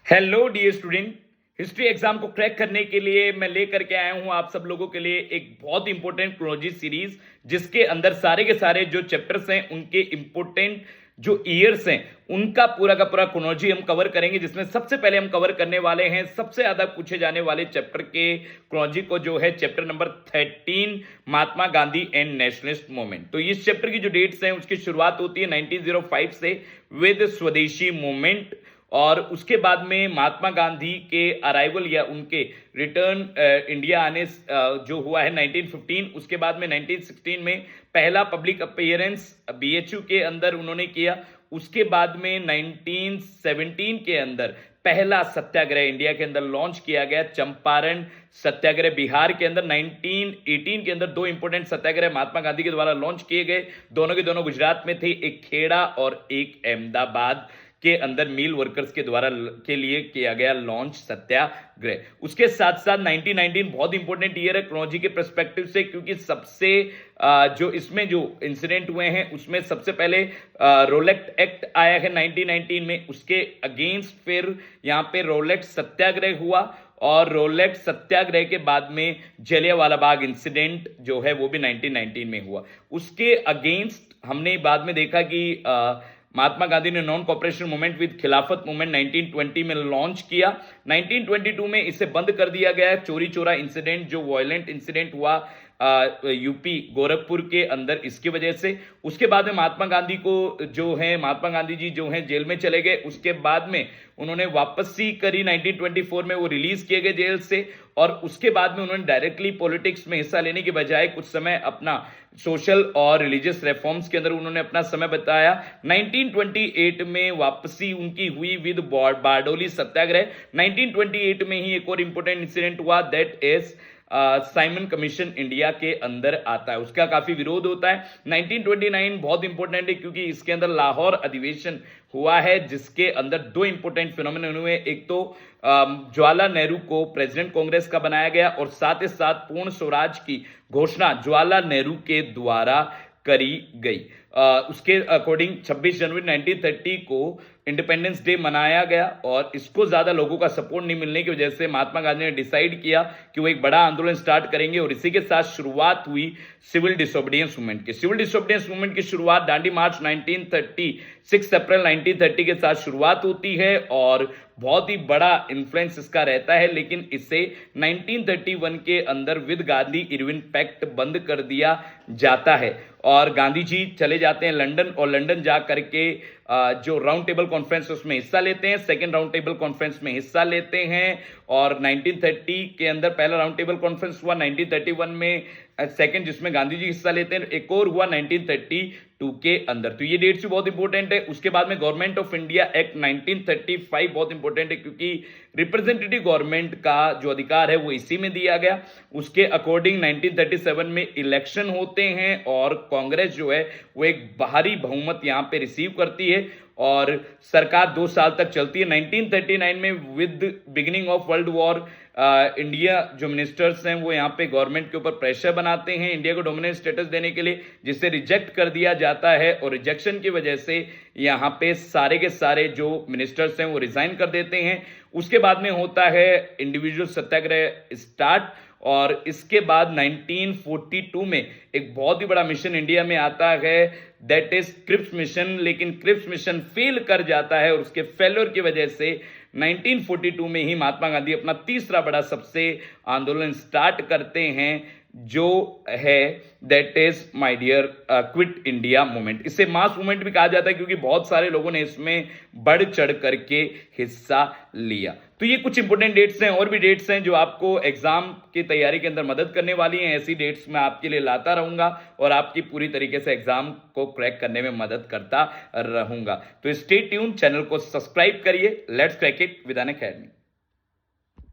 Hello dear student. History exam को crack करने के लिए मैं लेकर के आया हूं आप सब लोगों के लिए एक बहुत इंपॉर्टेंट क्रोनोलॉजी सीरीज, जिसके अंदर सारे के सारे जो चैप्टर्स हैं उनके इंपॉर्टेंट जो ईयर्स हैं उनका पूरा का पूरा क्रोनोलॉजी हम कवर करेंगे। जिसमें सबसे पहले हम कवर करने वाले हैं सबसे ज्यादा पूछे जाने वाले चैप्टर के क्रोनोलॉजी को, जो है chapter number 13, Mahatma Gandhi and nationalist movement. तो इस चैप्टर की जो डेट्स हैं उसकी शुरुआत होती है 1905 से विद स्वदेशी मूवमेंट, और उसके बाद में महात्मा गांधी के अराइवल या उनके रिटर्न इंडिया आने जो हुआ है 1915। उसके बाद में 1916 में पहला पब्लिक अपीयरेंस बीएचयू के अंदर उन्होंने किया। उसके बाद में 1917 के अंदर पहला सत्याग्रह इंडिया के अंदर लॉन्च किया गया, चंपारण सत्याग्रह बिहार के अंदर। 1918 के अंदर दो इंपोर्टेंट सत्याग्रह महात्मा गांधी के द्वारा लॉन्च किए गए, दोनों के दोनों गुजरात में थे, एक खेड़ा और एक अहमदाबाद के अंदर मिल वर्कर्स के द्वारा के लिए किया गया लॉन्च सत्याग्रह। उसके साथ साथ 1919 बहुत इंपॉर्टेंट ईयर है क्रोनोलॉजी के पर्सपेक्टिव से, क्योंकि सबसे जो इसमें जो इंसिडेंट हुए हैं उसमें सबसे पहले रोलेक्ट एक्ट आया है 1919 में, उसके अगेंस्ट फिर यहां पे रोलेक्ट सत्याग्रह हुआ, और रोलेक्ट सत्याग्रह के बाद में जलियांवाला बाग इंसिडेंट जो है वो भी 1919 में हुआ। उसके अगेंस्ट हमने बाद में देखा कि महात्मा गांधी ने नॉन कॉपरेशन मूवमेंट विद खिलाफत मूवमेंट 1920 में लॉन्च किया। 1922 में इसे बंद कर दिया गया है। चोरी चोरा इंसिडेंट जो वायलेंट इंसिडेंट हुआ यूपी गोरखपुर के अंदर, इसकी वजह से। उसके बाद में महात्मा गांधी जी जो हैं जेल में चले गए। उसके बाद में उन्होंने वापसी करी 1924 में, वो रिलीज किए गए जेल से, और उसके बाद में उन्होंने डायरेक्टली पॉलिटिक्स में हिस्सा लेने के बजाय कुछ समय अपना सोशल और रिलीजियस रिफॉर्म्स के अंदर उन्होंने अपना समय बताया। 1928 में वापसी उनकी हुई विद बारडोली सत्याग्रह। 1928 में ही एक और इंपॉर्टेंट इंसिडेंट हुआ, that is Simon commission India के अंदर आता है, उसका काफी विरोध होता है। 1929 बहुत इंपॉर्टेंट है क्योंकि इसके अंदर लाहौर अधिवेशन हुआ है, जिसके अंदर दो इंपॉर्टेंट फिनोमेना हुए। एक तो जवाहरलाल नेहरू को प्रेसिडेंट कांग्रेस का बनाया गया, और साथ ही साथ पूर्ण स्वराज की घोषणा जवाहरलाल नेहरू के द्वारा करी गई। उसके अकॉर्डिंग 26 जनवरी 1930 को इंडिपेंडेंस डे मनाया गया, और इसको ज्यादा लोगों का सपोर्ट नहीं मिलने की वजह से महात्मा गांधी ने डिसाइड किया कि वो एक बड़ा आंदोलन स्टार्ट करेंगे, और इसी के साथ शुरुआत हुई सिविल डिसोबीडियंस मूवमेंट की। सिविल डिसोबीडियंस मूवमेंट की शुरुआत दांडी मार्च 1930 6 अप्रैल 1930 के साथ शुरुआत होती है, और बहुत ही बड़ा इन्फ्लुएंस इसका रहता है। लेकिन इसे 1931 के अंदर विद गांधी इरविन पैक्ट बंद कर दिया जाता है, और गांधी जी चले जाते हैं लंदन, और लंदन जा करके जो राउंड टेबल कॉन्फ्रेंस उसमें हिस्सा लेते हैं, सेकेंड राउंड टेबल कॉन्फ्रेंस में हिस्सा लेते हैं। और 1930 के अंदर पहला राउंड टेबल कॉन्फ्रेंस हुआ, 1931 में सेकेंड जिसमें गांधी जी हिस्सा लेते हैं, एक और हुआ 1932 के अंदर। तो ये डेट्स भी बहुत इंपॉर्टेंट है। उसके बाद में गवर्नमेंट ऑफ इंडिया एक्ट 1935 बहुत इंपॉर्टेंट है, क्योंकि रिप्रेजेंटेटिव गवर्नमेंट का जो अधिकार है वो इसी में दिया गया। उसके अकॉर्डिंग 1937 में इलेक्शन होते हैं, और कांग्रेस जो है वो एक भारी बहुमत यहां पे रिसीव करती है, और सरकार 2 साल तक चलती है। 1939 में with beginning of world war India जो मिनिस्टर्स हैं वो यहाँ पे गवर्नमेंट के ऊपर प्रेशर बनाते हैं इंडिया को डोमिनेंट स्टेटस देने के लिए, जिसे रिजेक्ट कर दिया जाता है, और रिजेक्शन की वजह से यहाँ पे सारे के सारे जो मिनिस्टर्स हैं वो रिजाइन कर देते हैं। उसके बाद में होता है इंडिविजुअल सत्याग्रह स्टार्ट, और इसके बाद 1942 में एक बहुत ही बड़ा मिशन इंडिया में आता है, दैट इज क्रिप्स मिशन। लेकिन क्रिप्स मिशन फेल कर जाता है, और उसके फेलियर की वजह से 1942 में ही महात्मा गांधी अपना तीसरा बड़ा सबसे आंदोलन स्टार्ट करते हैं, जो है that is my dear quit India movement. इसे मास मूवमेंट भी कहा जाता है, क्योंकि बहुत सारे लोगों ने इसमें बढ़ चढ़ करके हिस्सा लिया। तो ये कुछ इंपोर्टेंट डेट्स हैं, और भी डेट्स हैं जो आपको एग्जाम की तैयारी के अंदर मदद करने वाली हैं। ऐसी डेट्स मैं आपके लिए लाता रहूंगा, और आपकी पूरी तरीके से एग्जाम को क्रैक करने में मदद करता रहूंगा। तो स्टे ट्यून, चैनल को सब्सक्राइब करिए। Let's crack it with on academy.